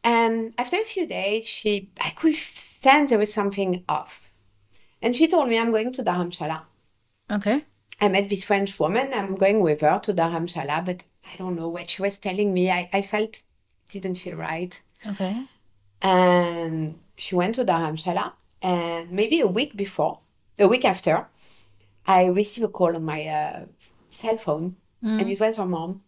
And after a few days, I could sense there was something off. And she told me, I'm going to Dharamshala. Okay. I met this French woman. I'm going with her to Dharamshala, but I don't know what she was telling me. I felt it didn't feel right. Okay. And she went to Dharamshala. And maybe a week after, I received a call on my cell phone. And it was her mom.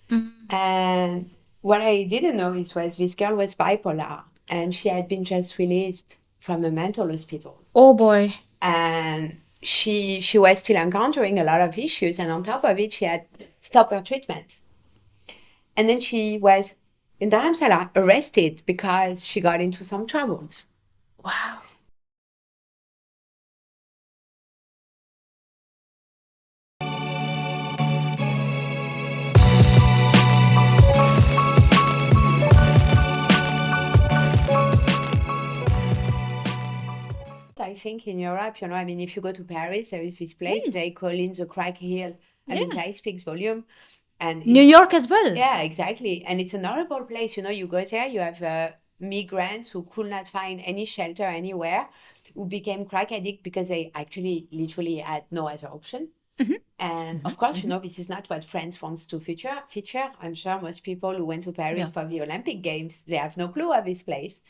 Mm. And what I didn't know was this girl was bipolar. And she had been just released from a mental hospital. Oh boy. And she was still encountering a lot of issues, and on top of it she had stopped her treatment, and then she was in Dharamsala arrested because she got into some troubles. Wow. I think in Europe, I mean, if you go to Paris, there is this place Yes. they call in the crack hill. I mean, Yeah. that speaks volume. And New York as well. yeah, exactly. And it's an horrible place. You go there, you have migrants who could not find any shelter anywhere, who became crack addict because they actually literally had no other option. Mm-hmm. And Mm-hmm. of course, Mm-hmm. this is not what France wants to feature. I'm sure most people who went to Paris Yeah. for the Olympic Games, they have no clue of this place.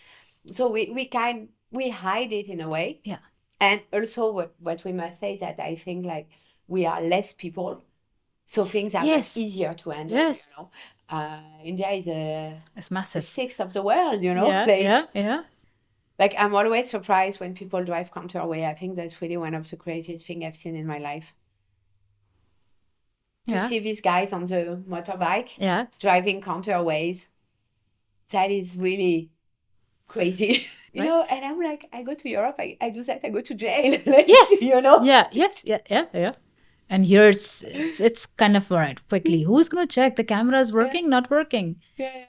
So we hide it in a way. Yeah. And also what we must say is that I think like we are less people, so things are much Yes. easier to handle. Yes. India is a It's massive. sixth of the world, Yeah. Yeah. Yeah. like I'm always surprised when people drive counterway. I think that's really one of the craziest things I've seen in my life. To Yeah. see these guys on the motorbike Yeah. driving counterways, that is really crazy. Right. And I'm like, I go to Europe, I do that, I go to jail. Like, Yes. Yeah. Yes. Yeah. Yeah. Yeah. And here it's kind of all right. Quickly, who's gonna check the camera's working, not working? Yeah.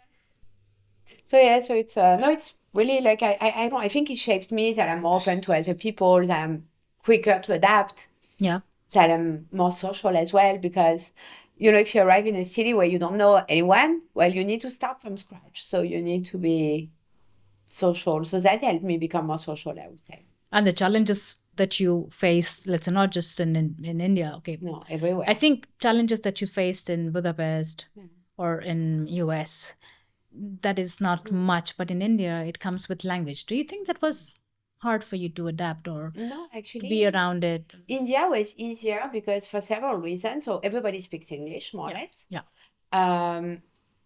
So yeah, so it's no, it's really like I don't I think it shaped me that I'm more open to other people, that I'm quicker to adapt, Yeah. that I'm more social as well, because if you arrive in a city where you don't know anyone, well, you need to start from scratch. So you need to be social. So that helped me become more social, I would say. And the challenges that you face, let's say not just in India, okay. No, everywhere. I think challenges that you faced in Budapest Yeah. or in US, that is not much, but in India it comes with language. Do you think that was hard for you to adapt or No, be actually, around it? India was easier because for several reasons. So everybody speaks English, more or Yeah. less. Yeah. Um,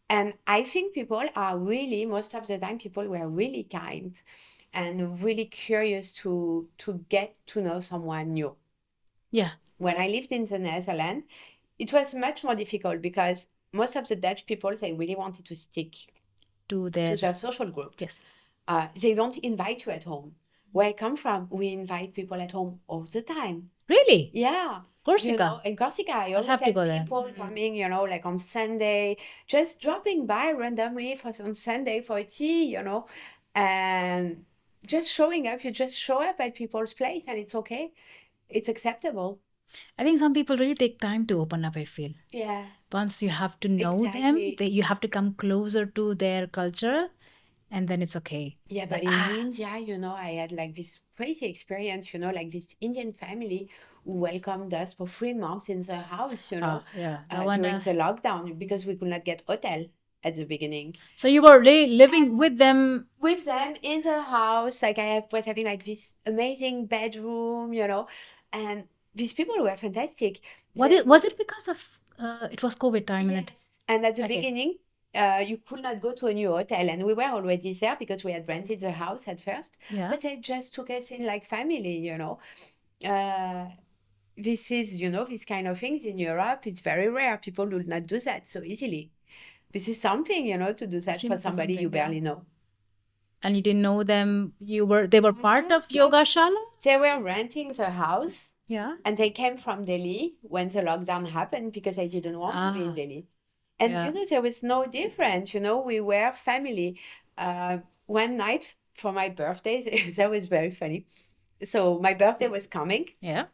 and I think people are really, most of the time, people were really kind and really curious to get to know someone new. Yeah. When I lived in the Netherlands, it was much more difficult because most of the Dutch people, they really wanted to stick To to their their social group. yes. They don't invite you at home. Where I come from, we invite people at home all the time. Really? Yeah. Corsica. In Corsica, I I'll always have to had go there. people coming, like on Sunday, just dropping by randomly on Sunday for a tea, and just showing up. You just show up at people's place and it's okay. It's acceptable. I think some people really take time to open up, I feel. Yeah, Once you have to know them, exactly. you have to come closer to their culture, and then it's okay. Yeah, but in India, I had like this crazy experience, like this Indian family who welcomed us for 3 months in their house, Yeah, that one. during the lockdown because we could not get hotel at the beginning. So you were really living with them. With them in the house, like was having like this amazing bedroom, and these people were fantastic. Was it because of it was COVID time and it? Yes. And at the Okay. beginning, you could not go to a new hotel, and we were already there because we had rented the house at first. Yeah. But they just took us in like family. Uh, this is, these kind of things in Europe, it's very rare. People will not do that so easily. This is something, to do that 3 for months or somebody you something, yeah. barely know. And you didn't know them. They were part of Just Yoga Shala. They were renting the house, Yeah. and they came from Delhi when the lockdown happened because I didn't want to be in Delhi. And Yeah. there was no difference. We were family. One night for my birthday, that was very funny. So my birthday was coming, Yeah.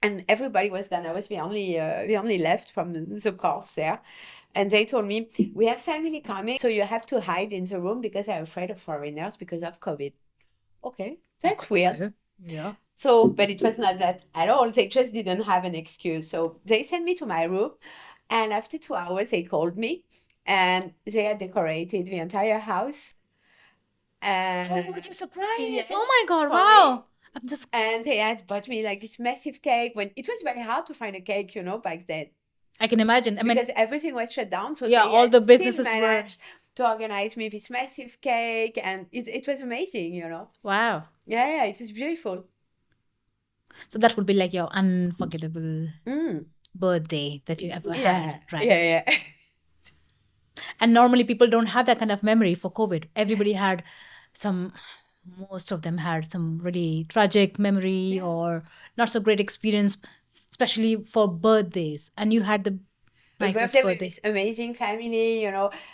and everybody was gone. I was the only left from the course there. And they told me, we have family coming, so you have to hide in the room because I'm afraid of foreigners because of COVID. Okay, that's weird. Okay. Yeah. So, but it was not that at all. They just didn't have an excuse. So they sent me to my room. And after 2 hours, they called me and they had decorated the entire house. Oh, And what a surprise! yes, Oh my God! for me. Wow! I'm just. And they had bought me like this massive cake when it was very hard to find a cake, back then I can imagine. I mean, because everything was shut down. So yeah, they all had the still businesses were. managed to organize me this massive cake. And it was amazing. Wow. Yeah, it was beautiful. So that would be like your unforgettable Mm. birthday that you ever Yeah, had, right? yeah. And normally people don't have that kind of memory for COVID. Everybody had some, most of them had some really tragic memory Yeah. or not so great experience, especially for birthdays. And you had the A my first birthday with birthday. this amazing family.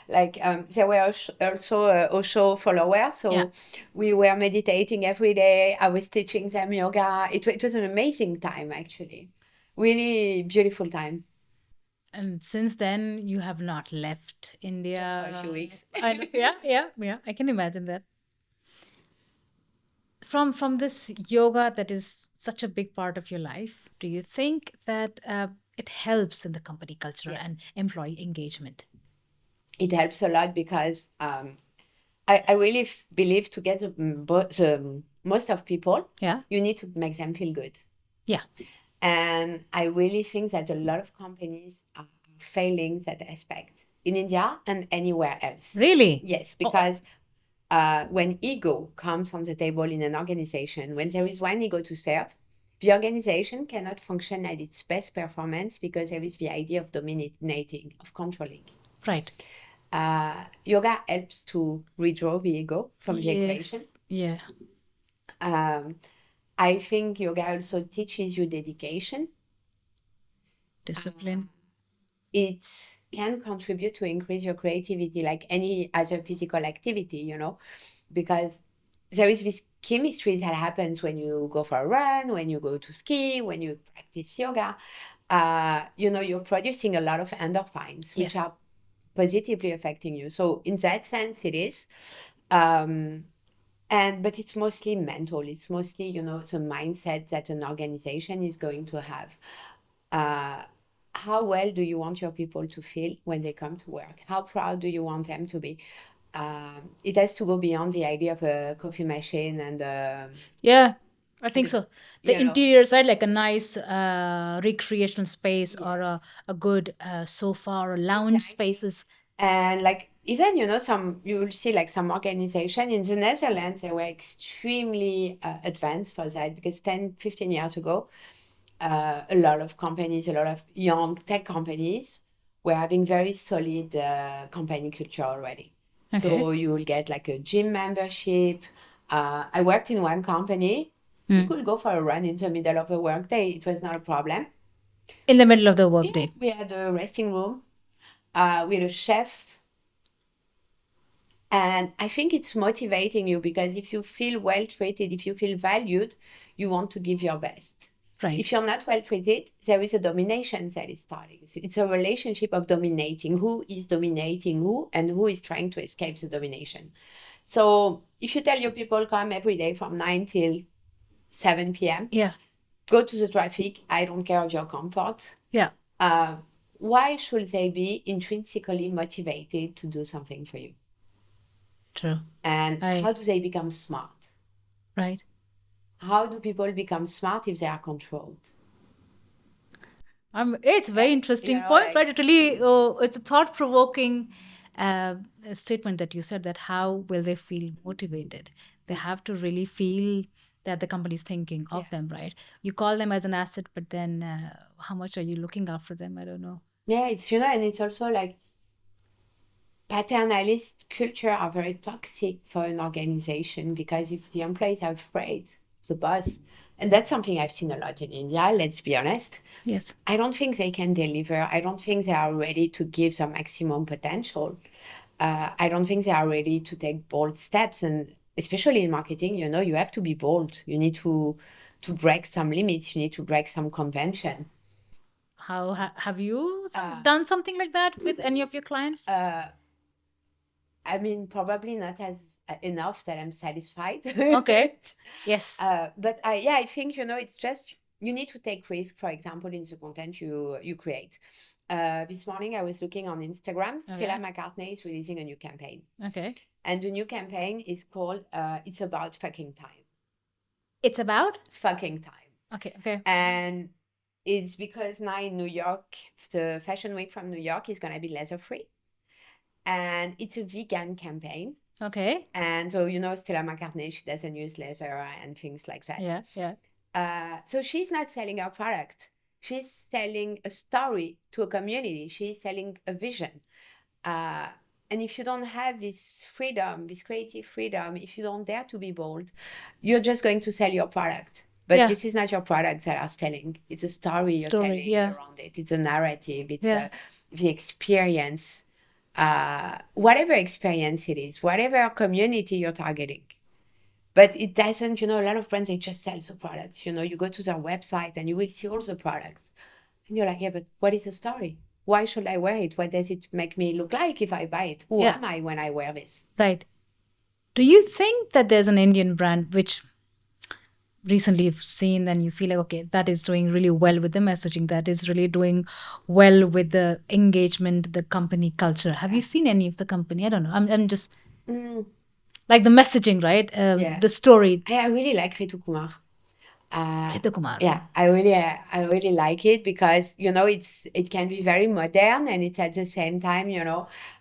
Like they were also Osho followers, Yeah. so we were meditating every day. I was teaching them yoga. It was an amazing time, actually. Really beautiful time. And since then, you have not left India. Just for a few weeks. I know. Yeah, yeah, yeah. I can imagine that. From this yoga that is such a big part of your life, do you think that it helps in the company culture Yes. and employee engagement? It helps a lot because I really believe to get the most of people, Yeah. you need to make them feel good. Yeah. And I really think that a lot of companies are failing that aspect in India and anywhere else. Really? Yes, Oh, because when ego comes on the table in an organization, when there is one ego to serve, the organization cannot function at its best performance because there is the idea of dominating, of controlling. right. Yoga helps to withdraw the ego from the Yes. equation. Yeah. I think yoga also teaches you dedication. Discipline. It can contribute to increase your creativity like any other physical activity, because there is this chemistry that happens when you go for a run, when you go to ski, when you practice yoga. You're producing a lot of endorphins, which Yes. are positively affecting you. So in that sense, it is. But it's mostly mental. It's mostly, the mindset that an organization is going to have. How well do you want your people to feel when they come to work? How proud do you want them to be? It has to go beyond the idea of a coffee machine and Yeah, I think the- so. The you know, interior side, like a nice recreational space or yeah. a good sofa or a lounge Exactly. spaces. And like even you will see like some organization in the Netherlands, they were extremely advanced for that because 10, 15 years ago, a lot of companies, a lot of young tech companies were having very solid company culture already. Okay. So you will get like a gym membership. I worked in one company. You could go for a run in the middle of a workday. It was not a problem. In the middle of the Yeah, workday. we had a resting room with a chef. And I think it's motivating you because if you feel well treated, if you feel valued, you want to give your best. Right. If you're not well treated, there is a domination that is starting. It's a relationship of dominating. Who is dominating who and who is trying to escape the domination? So if you tell your people come every day from 9 till 7 p.m., Yeah. go to the traffic, I don't care of your comfort. Yeah. Why should they be intrinsically motivated to do something for you? True. And how do they become smart? Right. How do people become smart if they are controlled? It's a very interesting point, right? It really, it's a thought-provoking statement that you said that how will they feel motivated? They have to really feel that the company is thinking of them, right? You call them as an asset, but then how much are you looking after them? I don't know. Yeah, and it's also like paternalist culture are very toxic for an organization because if the employees are afraid, the boss, and that's something I've seen a lot in India, let's be honest. Yes. I don't think they can deliver. I don't think they are ready to give their maximum potential. I don't think they are ready to take bold steps. And especially in marketing, you have to be bold. You need to break some limits. You need to break some convention. Have you done something like that with any of your clients? I mean, probably not as enough that I'm satisfied. Okay. Yes. But I think, it's just you need to take risk, for example, in the content you create. This morning I was looking on Instagram. Stella McCartney is releasing a new campaign. Okay. And the new campaign is called It's About Fucking Time. It's about? Fucking time. Okay. And it's because now in New York, the Fashion Week from New York is going to be leather free. And it's a vegan campaign. Okay. And so, Stella McCartney, she doesn't use leather and things like that. Yeah. So she's not selling her product. She's selling a story to a community. She's selling a vision. And if you don't have this freedom, this creative freedom, if you don't dare to be bold, you're just going to sell your product. But this is not your product that are selling. It's a story you're telling around it. It's a narrative. It's the experience. Whatever experience it is, whatever community you're targeting. But it doesn't, a lot of brands, they just sell the products. You go to their website and you will see all the products. And you're like, yeah, but what is the story? Why should I wear it? What does it make me look like if I buy it? Who am I when I wear this? Right. Do you think that there's an Indian brand which recently you've seen and you feel like, okay, that is doing really well with the messaging, that is really doing well with the engagement, the company culture? Have you seen any of the company? I don't know. I'm just like the messaging, right? The story. I really like Ritu Kumar. Ritu Kumar. Yeah, I really like it because it can be very modern and it's at the same time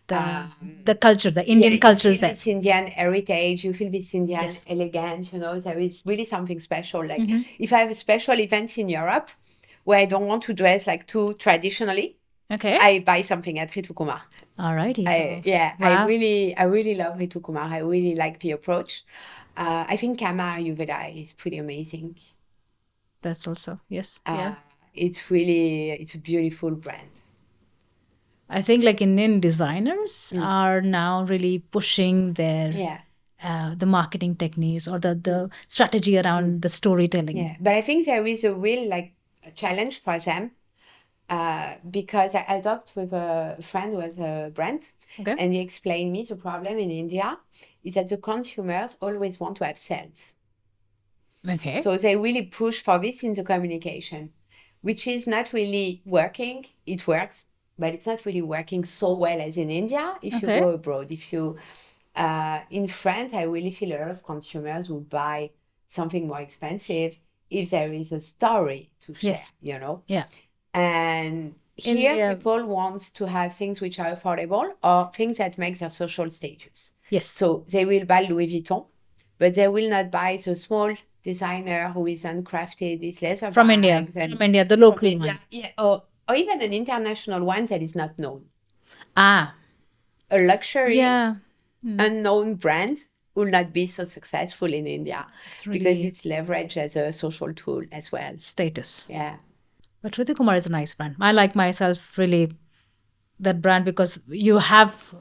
the culture, the Indian culture is there. This Indian heritage, you feel this Indian elegance. There is really something special. Like if I have a special event in Europe where I don't want to dress like too traditionally, I buy something at Ritu Kumar. Alrighty. I really love Ritu Kumar. I really like the approach. I think Kama Ayurveda is pretty amazing. That's also, yes. It's a beautiful brand. I think like Indian designers are now really pushing their the marketing techniques or the strategy around the storytelling. Yeah, but I think there is a real challenge for them because I talked with a friend who has a brand and he explained me the problem in India is that the consumers always want to have sales. Okay. So they really push for this in the communication, which is not really working. It works, but it's not really working so well as in India if you go abroad. If you, in France, I really feel a lot of consumers who buy something more expensive if there is a story to share, Yeah. And here people want to have things which are affordable or things that make their social status. Yes. So they will buy Louis Vuitton, but they will not buy the small designer who is handcrafted this leather from India, the local one. Yeah, or even an international one that is not known. A luxury, unknown brand will not be so successful in India because it's leveraged as a social tool as well. Status. Yeah. But Ritu Kumar is a nice brand. I like myself really that brand because you have,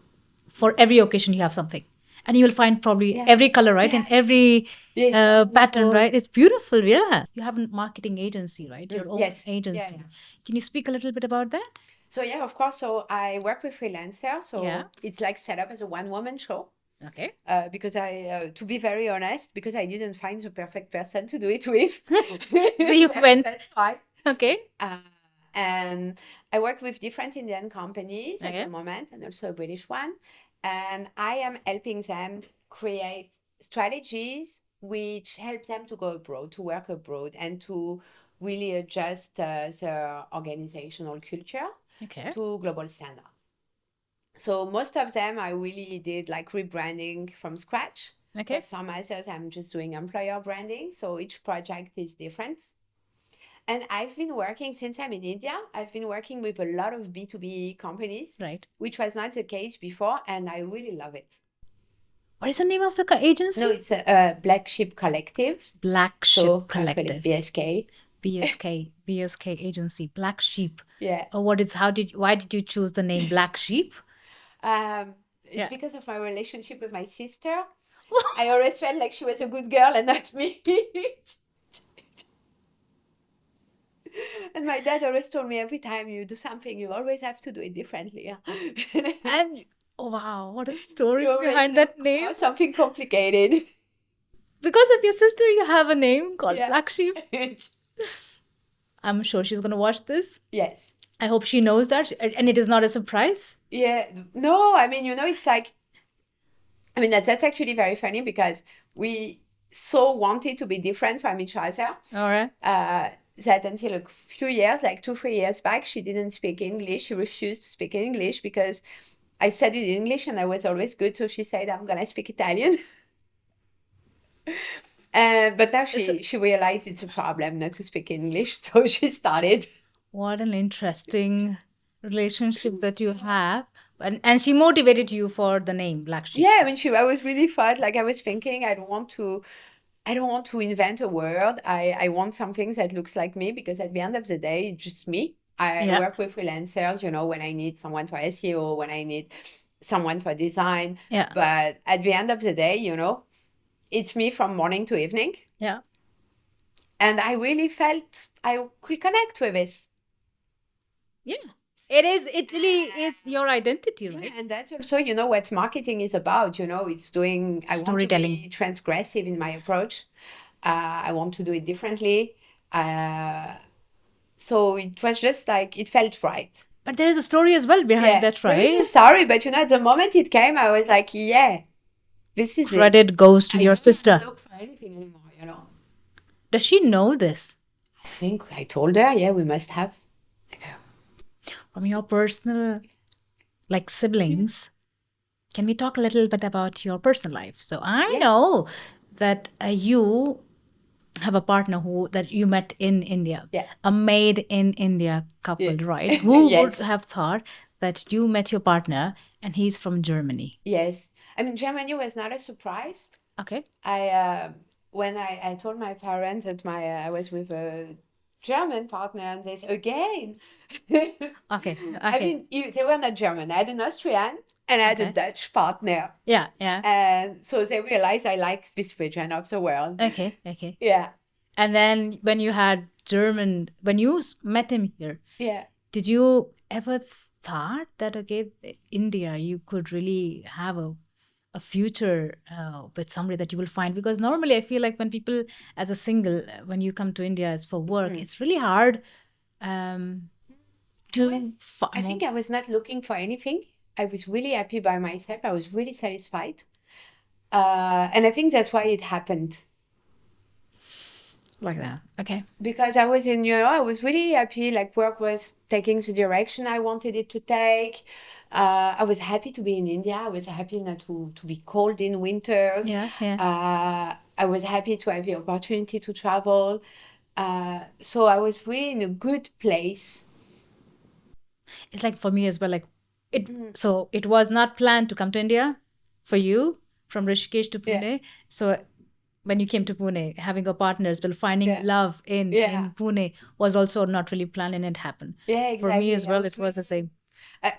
for every occasion, you have something. And you will find probably every color, right? And every pattern, right? It's beautiful, yeah. You have a marketing agency, right? Your own agency. Can you speak a little bit about that? So of course. So I work with freelancers. So it's like set up as a one-woman show. Okay. Because to be very honest, because I didn't find the perfect person to do it with. You went. That's why. Okay. And I work with different Indian companies at the moment and also a British one. And I am helping them create strategies which help them to go abroad, to work abroad, and to really adjust their organizational culture to global standards. So most of them, I really did like rebranding from scratch. Okay. For some others, I'm just doing employer branding. So each project is different. And I've been working since I'm in India. I've been working with a lot of B2B companies, which was not the case before, and I really love it. What is the name of the agency? No, it's a Black Sheep Kollective. Black Sheep Kollective. BSK. BSK agency. Black Sheep. Yeah. Why did you choose the name Black Sheep? It's because of my relationship with my sister. I always felt like she was a good girl and not me. And my dad always told me every time you do something, you always have to do it differently. Yeah. And oh wow, what a story You always behind that name. something complicated. Because of your sister, you have a name called Yeah. Black Sheep. I'm sure she's going to watch this. Yes. I hope she knows that. And it is not a surprise. Yeah. No, I mean, it's like, I mean, that's actually very funny because we so wanted to be different from each other. All right. That until a few years, like 2, 3 years back, she didn't speak English. She refused to speak English because I studied English and I was always good. So she said, I'm going to speak Italian. But now she realized it's a problem not to speak English. So she started. What an interesting relationship that you have. And she motivated you for the name Black Sheep. Yeah, I mean, I was really felt like I was thinking, I don't want to invent a word. I want something that looks like me because at the end of the day, it's just me. I Yeah. work with freelancers, when I need someone for SEO, when I need someone for design. Yeah. But at the end of the day, it's me from morning to evening. Yeah. And I really felt I could connect with this. Yeah. It really is your identity, right? Yeah, and that's also, what marketing is about. It's doing, I want to Storytelling. be transgressive in my approach. I want to do it differently. So it was just like, it felt right. But there is a story as well behind that, right? There is a story, but at the moment it came, I was like, yeah, this is Credit goes to your sister. I don't look for anything anymore, Does she know this? I think I told her, yeah, we must have. From your personal, like siblings, can we talk a little bit about your personal life? So I know that you have a partner that you met in India, a made in India couple, right? Who would have thought that you met your partner and he's from Germany? Yes. I mean, Germany was not a surprise. Okay. When I told my parents that I was with a German partner, and they said, again. Okay. I mean, they were not German. I had an Austrian and I had a Dutch partner. Yeah, yeah. And so they realized I like this region of the world. Okay, okay. Yeah. And then when you had when you met him here, Yeah. did you ever thought that, okay, India, you could really have a future with somebody that you will find? Because normally I feel like when people as a single, when you come to India as for work, it's really hard to I think I was not looking for anything. I was really happy by myself. I was really satisfied. And I think that's why it happened. Like that. Okay. Because I was I was really happy, like work was taking the direction I wanted it to take. I was happy to be in India. I was happy not to be cold in winters. Yeah, yeah. I was happy to have the opportunity to travel. So I was really in a good place. It's like for me as well, like so it was not planned to come to India for you from Rishikesh to Pune. So when you came to Pune, having a partner as well, finding love in Pune was also not really planned, and it happened. Yeah, exactly. For me as well, it was the same.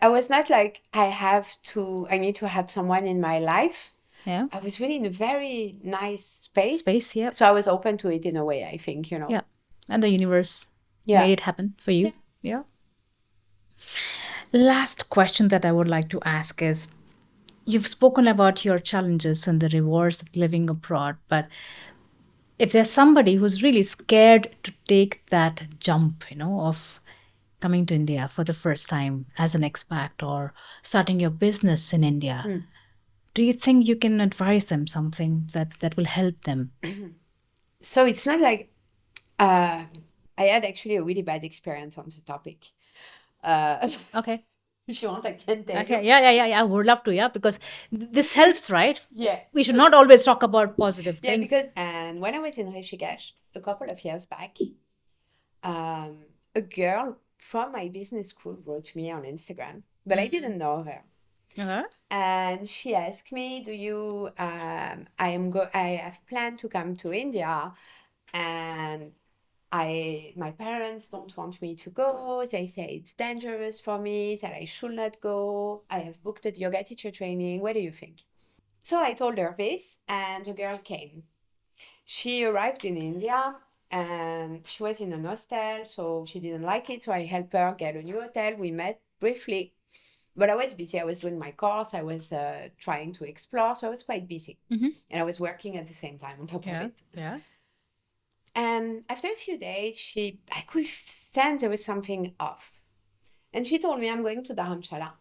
I was not like, I need to have someone in my life. Yeah. I was really in a very nice space. Yeah. So I was open to it in a way, I think, Yeah. And the universe made it happen for you. Yeah. Last question that I would like to ask is, you've spoken about your challenges and the rewards of living abroad, but if there's somebody who's really scared to take that jump, of coming to India for the first time as an expat or starting your business in India, do you think you can advise them something that will help them? So it's not like I had actually a really bad experience on the topic. Okay. If you want, I can tell Okay. you. Yeah. I would love to. Yeah, because this helps, right? Yeah. We should not always talk about positive things. And when I was in Rishikesh a couple of years back, a girl from my business school wrote me on Instagram, but I didn't know her. And she asked me, "Do you? I have planned to come to India, and my parents don't want me to go. They say it's dangerous for me, that I should not go. I have booked a yoga teacher training. What do you think?" So I told her this, and the girl came. She arrived in India, And she was in an hostel, so she didn't like it. So I helped her get a new hotel. We met briefly, but I was busy. I was doing my course. I was trying to explore, so I was quite busy. And I was working at the same time on top of it. Yeah. And after a few days, I could sense there was something off. And she told me, I'm going to Dharamshala.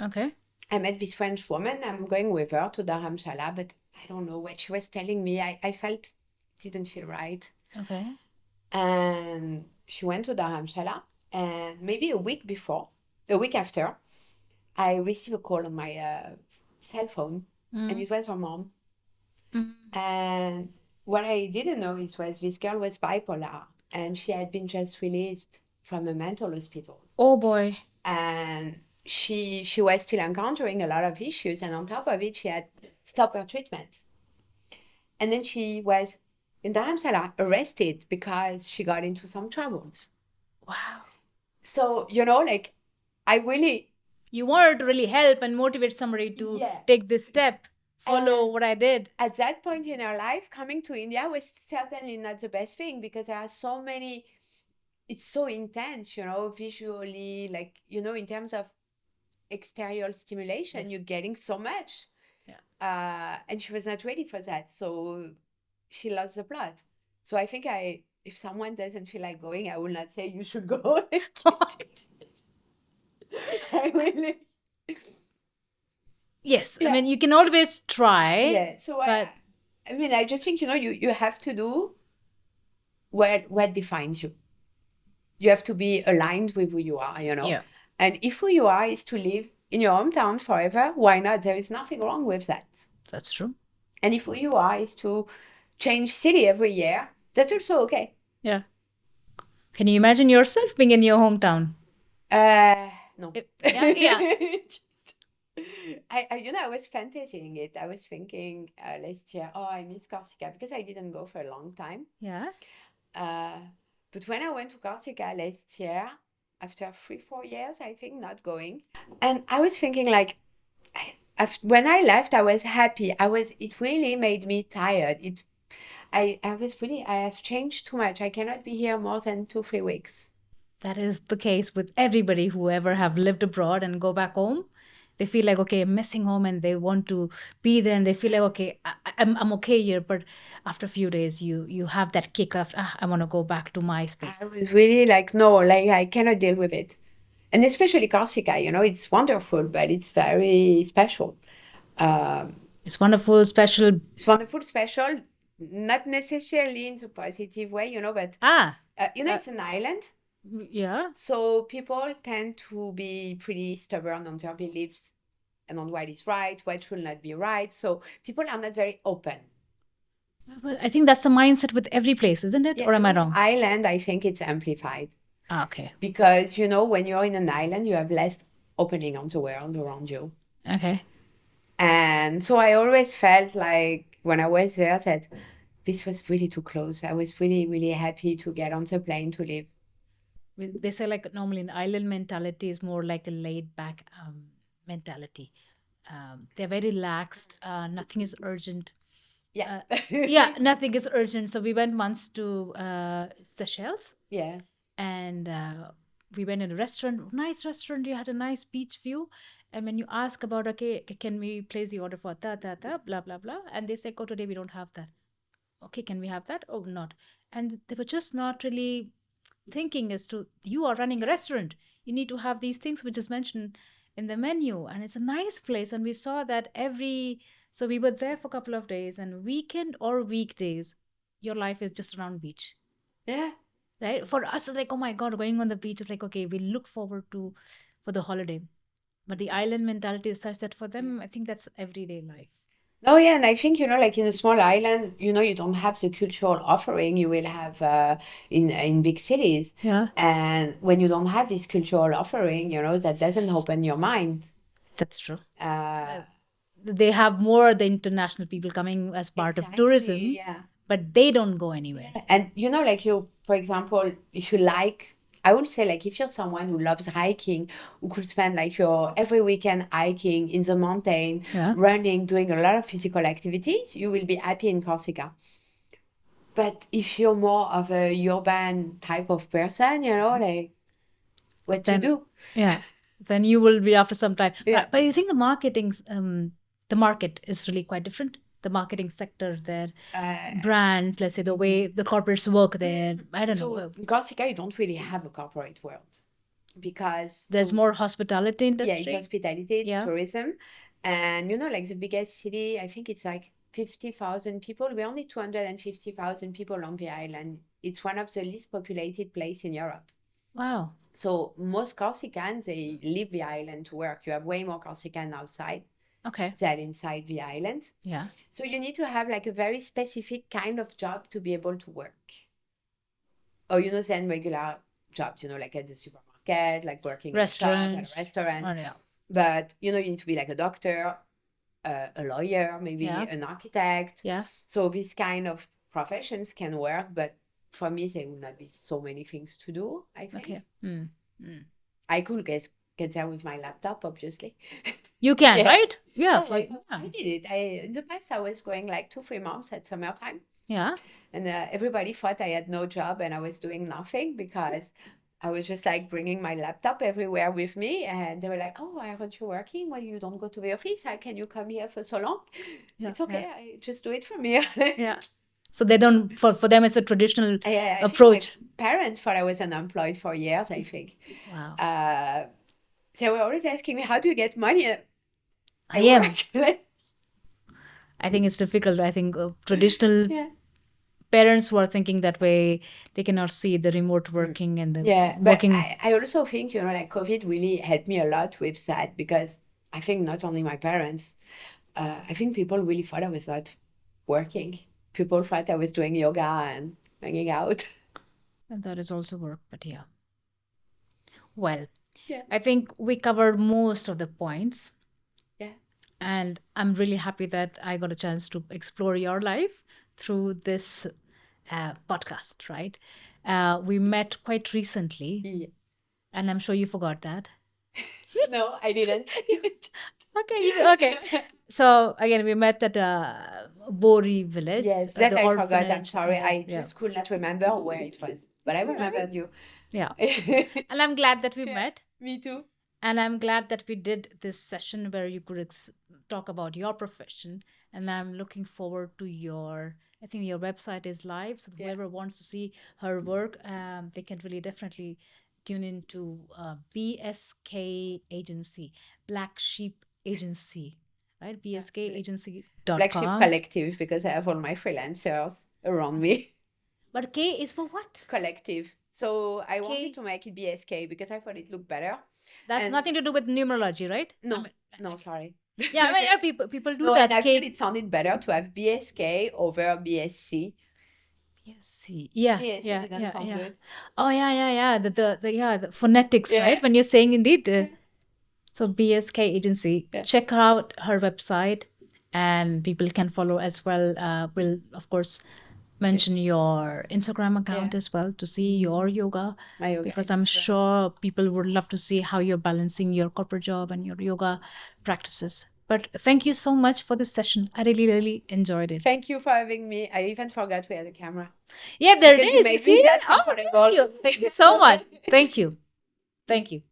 Okay. I met this French woman. I'm going with her to Dharamshala, but I don't know what she was telling me. I felt it didn't feel right. Okay. And she went to Dharamshala, and maybe a week after, I received a call on my cell phone, and it was her mom. And what I didn't know was this girl was bipolar, and she had been just released from a mental hospital. Oh boy. And she was still encountering a lot of issues, and on top of it, she had stopped her treatment. And then she was in Dharamsala arrested because she got into some troubles. Wow. So, like, you wanted to really help and motivate somebody to take this step, follow what I did. At that point in her life, coming to India was certainly not the best thing, because there are so many, it's so intense, visually, like, in terms of exterior stimulation, you're getting so much. And she was not ready for that. So she lost the plot. So I think if someone doesn't feel like going, I will not say you should go. I really. Yes, I mean, you can always try. Yeah. So I just think, you have to do what defines you. You have to be aligned with who you are, Yeah. And if who you are is to live in your hometown forever, why not? There is nothing wrong with that. That's true. And if who you are is to change city every year, that's also okay. Yeah. Can you imagine yourself being in your hometown? No. Yeah. I was fantasizing it. I was thinking last year, I miss Corsica, because I didn't go for a long time. Yeah. But when I went to Corsica last year, after 3-4 years, I think, not going, and I was thinking, like, when I left, I was happy. It really made me tired. I have changed too much. I cannot be here more than 2-3 weeks. That is the case with everybody who ever have lived abroad and go back home. They feel like, okay, I'm missing home, and they want to be there, and they feel like, okay, I'm okay here. But after a few days, you have that kick of, I want to go back to my space. I was really like, no, like, I cannot deal with it. And especially Corsica, it's wonderful, but it's very special. It's wonderful, special. It's wonderful, special, not necessarily in the positive way, but it's an island. Yeah. So people tend to be pretty stubborn on their beliefs and on what is right, what should not be right. So people are not very open. Well, I think that's the mindset with every place, isn't it? Yeah, or am I wrong? Island, I think it's amplified. Okay. Because, when you're in an island, you have less opening on the world around you. Okay. And so I always felt like when I was there that this was really too close. I was really, really happy to get on the plane to live. They say, like, normally an island mentality is more like a laid back mentality. They're very relaxed. Nothing is urgent. Yeah. Nothing is urgent. So we went once to Seychelles. Yeah. And we went in a restaurant, nice restaurant. You had a nice beach view. And when you ask about, okay, can we place the order for blah, blah, blah. And they say, today we don't have that. Okay, can we have that? Oh, not. And they were just not really thinking as to, you are running a restaurant. You need to have these things which is mentioned in the menu. And it's a nice place. And we saw that so we were there for a couple of days, and weekend or weekdays, your life is just around beach. Yeah. Right? For us, it's like, oh my God, going on the beach is like, okay, we look forward for the holiday. But the island mentality is such that for them, I think that's everyday life. Oh, yeah. And I think, like in a small island, you don't have the cultural offering you will have in big cities. Yeah. And when you don't have this cultural offering, that doesn't open your mind. That's true. They have more the international people coming as part of tourism. Yeah. But they don't go anywhere. And, like for example, if you I would say, like, if you're someone who loves hiking, who could spend like your every weekend hiking in the mountain, running, doing a lot of physical activities, you will be happy in Corsica. But if you're more of a urban type of person, like what to do? Yeah, then you will be after some time. Yeah. But you think the market is really quite different. The marketing sector there, brands, let's say the way the corporates work there. I don't know. In Corsica, you don't really have a corporate world because There's more hospitality industry. Yeah, it's hospitality, it's tourism. And like the biggest city, I think it's like 50,000 people. We're only 250,000 people on the island. It's one of the least populated places in Europe. Wow. So most Corsicans, they leave the island to work. You have way more Corsicans outside than inside the island. Yeah. So you need to have like a very specific kind of job to be able to work. Or, then regular jobs, like at the supermarket, like working in a shop, at a restaurant. Oh, yeah. But, you need to be like a doctor, a lawyer, maybe an architect. Yeah. So these kind of professions can work, but for me, there will not be so many things to do, I think. Okay. I could get there with my laptop, obviously. You can, right? Yeah. I did it. In the past, I was going like 2-3 months at summertime. Yeah. And everybody thought I had no job and I was doing nothing because I was just like bringing my laptop everywhere with me. And they were like, "Oh, aren't you working? Well, you don't go to the office. How can you come here for so long?" It's okay. I just do it from here. Yeah. So they don't, for them, it's a traditional approach. My parents thought I was unemployed for years, I think. Wow. They were always asking me, "How do you get money?" I am. I think it's difficult. I think traditional parents who are thinking that way, they cannot see the remote working and the working. But I also think, like COVID really helped me a lot with that because I think not only my parents, I think people really thought I was not working. People thought I was doing yoga and hanging out. And that is also work, but yeah. Well, I think we covered most of the points. Yeah. And I'm really happy that I got a chance to explore your life through this podcast, right? We met quite recently, and I'm sure you forgot that. No, I didn't. Okay. So again, we met at Bori village. Yes, that I forgot. I'm sorry. I just could not remember where it was, but I remembered you. Yeah. And I'm glad that we met. Me too. And I'm glad that we did this session where you could talk about your profession. And I'm looking forward to I think your website is live. So whoever wants to see her work, they can really definitely tune into BSK Agency, Black Sheep Agency, right? BSKagency.com. Black Sheep Kollective, because I have all my freelancers around me. But K is for what? Collective. So I wanted to make it BSK because I thought it looked better. That's nothing to do with numerology, right? No, sorry. Yeah, people do that. And I feel it sounded better to have BSK over BSC. BSC. Yeah. Good. Oh, yeah. The phonetics, right? When you're saying indeed. So BSK Agency, check out her website, and people can follow as well. We'll, of course, mention your Instagram account as well to see your yoga, because I'm sure people would love to see how you're balancing your corporate job and your yoga practices. But thank you so much for this session. I really, really enjoyed it. Thank you for having me. I even forgot we had a camera. Yeah, there it is. You see? Thank you so much. Thank you.